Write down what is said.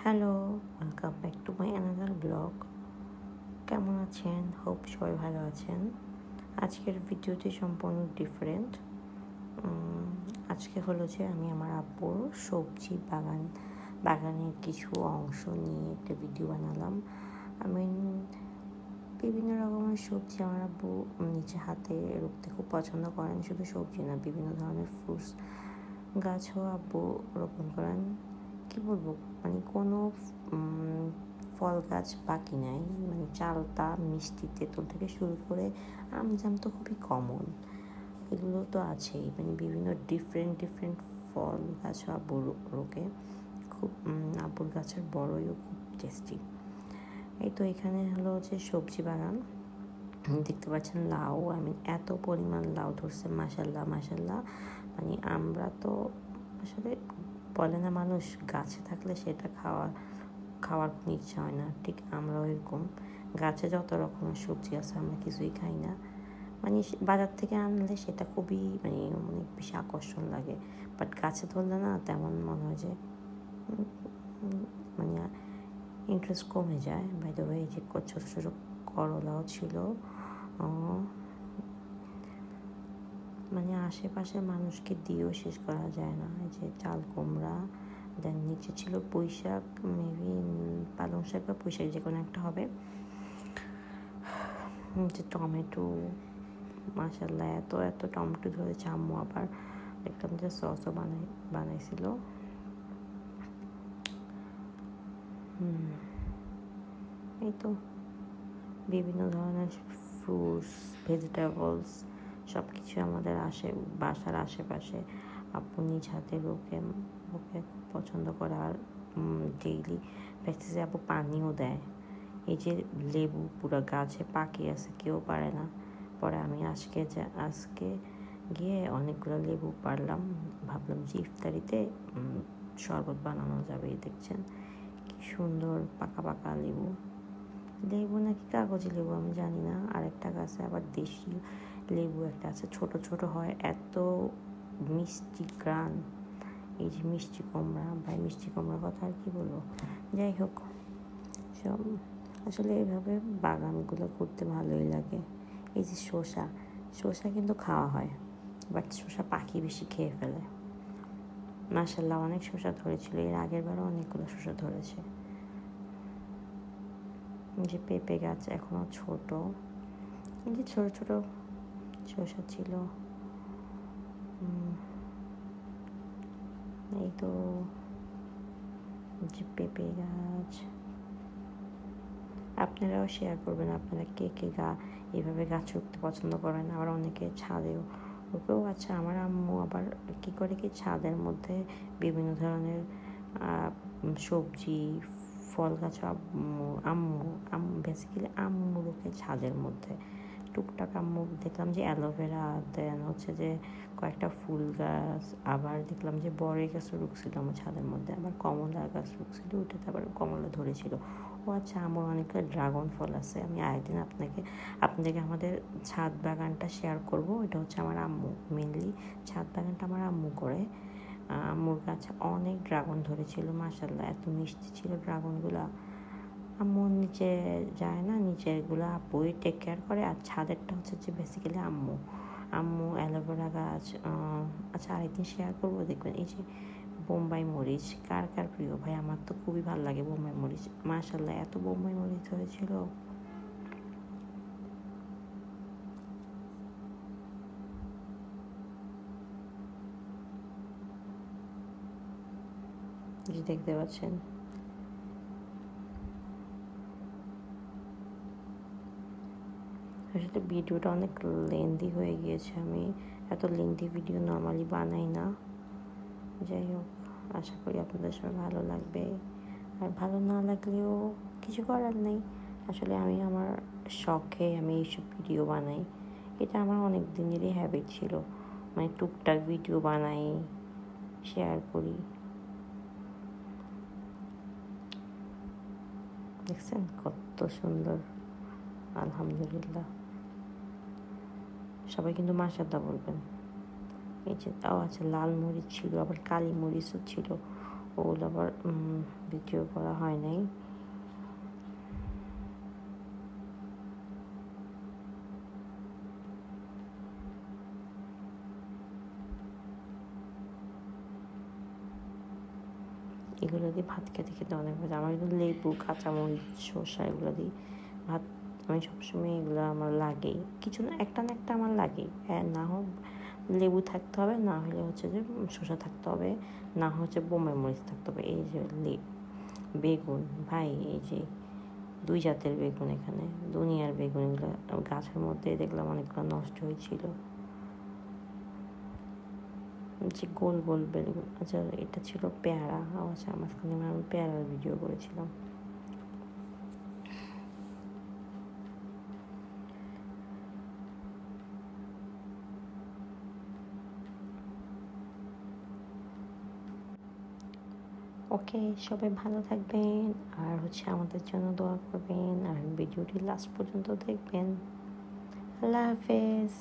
Hello, welcome back to my another blog. কেমন আছেন? Hope সবাই ভালো আছেন। আজকের ভিডিওটি সম্পূর্ণ ডিফারেন্ট। আজকে হলো যে আমি আমার আব্বুর সবজি বাগানের কিছু অংশ নিয়ে একটা ভিডিও বানালাম। আমি বিভিন্ন রকমের সবজি আমার আব্বু নিজে হাতে রুখতে খুব পছন্দ করেন। শুধু সবজি না, বিভিন্ন ধরনের ফ্রুটস গাছও আব্বু রোপণ করেন। কী বলবো, মানে কোনো ফল গাছ বাকি নাই। মানে চালতা, মিষ্টি, তেঁতুল থেকে শুরু করে আমজাম তো খুবই কমন, এগুলো তো আছেই। মানে বিভিন্ন ডিফারেন্ট ফল গাছও আব্বু রোকে। খুব আব্বুর গাছের বড়ইও খুব টেস্টি। এই তো এখানে হলো যে সবজি বাগান, দেখতে পাচ্ছেন লাউ। এত পরিমাণ লাউ ধরছে, মাশাল্লাহ। মানে আমরা তো আসলে বলে না মানুষ গাছে থাকলে সেটা খাওয়ার কোনো ইচ্ছা হয় না, ঠিক আমরাও এরকম। গাছে যত রকমের সবজি আছে আমরা কিছুই খাই না, মানে বাজার থেকে আনলে সেটা খুবই অনেক বেশি আকর্ষণ লাগে, বাট গাছে ধরলে না তেমন মনে হয় যে মানে ইন্টারেস্ট কমে যায়। বাই দ্য ওয়ে, যে ছোটো ছোটো করলাও ছিল। মানে আশেপাশে মানুষকে দিয়েও শেষ করা যায় না। এই যে চাল কুমড়া, দেন নিচে ছিল পুঁই শাক, মেবি পালং শাক বা পুঁই শাক, যে কোনো একটা হবে। যে টমেটো, মাশাল্লাহ এত টমেটো ধরেছে। আম্মু আবার দেখলাম যে সসও বানাইছিল। এই তো বিভিন্ন ধরনের ফ্রুটস, ভেজিটেবলস সব কিছু আমাদের বাসার আশেপাশে আপু নিজ হাতে রোকে পছন্দ করে। আর ডেইলি বেসিসে আপু পানিও দেয়। এই যে লেবু পুরো গাছে পাকি আছে, কেউ পারে না। পরে আমি আজকে গিয়ে অনেকগুলো লেবু পারলাম। ভাবলাম যে ইফতারিতে শরবত বানানো যাবে। দেখছেন কি সুন্দর পাকা লেবু নাকি কাগজি লেবু আমি জানি না। আরেকটা গাছে আবার দেশি লেবু একটা আছে, ছোট ছোট হয়, এত মিষ্টি গ্রান। এই যে মিষ্টি কুমড়ার কথা আর কি বলবো। যাই হোক, সব আসলে এইভাবে বাগানগুলো করতে ভালোই লাগে। এই যে শসা কিন্তু খাওয়া হয়, বাট শসা পাখি বেশি খেয়ে ফেলে। মাশাল্লাহ অনেক শসা ধরেছিল, এর আগের বারও অনেকগুলো শসা ধরেছে। যে পেঁপে গাছ এখনো ছোট, এই যে ছোট ছোট শসা ছিল। এই তো যে পেঁপে গাছ, আপনারাও শেয়ার করবেন আপনারা কে এইভাবে গাছ রুখতে পছন্দ করেন। আবার অনেকে ছাদেও রুকেও। আচ্ছা, আমার আম্মু আবার কী করে কি ছাদের মধ্যে বিভিন্ন ধরনের সবজি, ফল গাছ আম্মু বেসিক্যালি আম্মু রুকে ছাদের মধ্যে। টুকটাক আম্মু দেখলাম যে অ্যালোভেরা, দেন হচ্ছে যে কয়েকটা ফুল গাছ, আবার দেখলাম যে বড়ই গাছও রুকছিল আমার ছাদের মধ্যে, আবার কমলা গাছ রুকছিল, ওইটাতে আবার কমলা ধরেছিল। ও আচ্ছা, আমার অনেকগুলো ড্রাগন ফল আছে। আমি আরেকদিন আপনাদেরকে আমাদের ছাদ বাগানটা শেয়ার করব। এটা হচ্ছে আমার আম্মু, মেনলি ছাদ বাগানটা আমার আম্মু করে। আম্মুর গাছে অনেক ড্রাগন ধরেছিল, মাশাল্লাহ এত মিষ্টি ছিল ড্রাগনগুলা। আম্মু নিচে যায় না, নিচেরগুলো আব্বুই টেক কেয়ার করে। আর ছাদেরটা হচ্ছে যে বেসিক্যালি আম্মু অ্যালোভেরা গাছ। আচ্ছা, আরেকদিন শেয়ার করবো, দেখবেন। এই যে বোম্বাই মরিচ, কার প্রিয়? ভাই আমার তো খুবই ভালো লাগে বোম্বাই মরিচ। মাশাল্লাহ এত বোম্বাই মরিচ হয়েছিল। যে দেখতে পাচ্ছেন, আসলে ভিডিওটা অনেক লেন্দি হয়ে গিয়েছে। আমি এত লেন্দি ভিডিও নর্মালি বানাই না। যাই হোক, আশা করি আপনাদের সবাই ভালো লাগবে। আর ভালো না লাগলেও কিছু করার নেই। আসলে আমি আমার শখে এইসব ভিডিও বানাই। এটা আমার অনেক দিনেরই হ্যাবিট ছিল। মানে টুকটাক ভিডিও বানাই, শেয়ার করি। দেখছেন কত সুন্দর, আলহামদুলিল্লাহ। সবাই কিন্তু মাশাআল্লাহ বলবেন। এই যে আচ্ছা, লাল মরিচ ছিল, আবার কালি মরিচও ছিল। ওগুলো আবার ভিডিও করা হয় নাই। এগুলো দিয়ে ভাত খেতে খেতে অনেক মজা। আমার কিন্তু লেবু, কাঁচামরিচ, শসা এগুলো দিয়ে ভাত আমি সবসময় এগুলো আমার লাগেই, কিছু না একটা আমার লাগেই। না হোক লেবু থাকতে হবে, না হলে হচ্ছে যে শসা থাকতে হবে, না হচ্ছে বোম্বাই মরিচ থাকতে হবে। এই যে বেগুন ভাই, এই যে 2 জাতের বেগুন, এখানে দুনিয়ার বেগুন। এগুলো গাছের মধ্যে দেখলাম অনেকগুলো নষ্ট হয়েছিল। যে গোল গোল বেগুন, আচ্ছা এটা ছিল পেয়ারা। আচ্ছা মাঝখানে আমি পেয়ারার ভিডিও করেছিলাম। ওকে, সবাই ভালো থাকবেন, আর হচ্ছে আমাদের জন্য দোয়া করবেন, আর ভিডিওটি লাস্ট পর্যন্ত দেখবেন। আল্লাহ হাফেজ।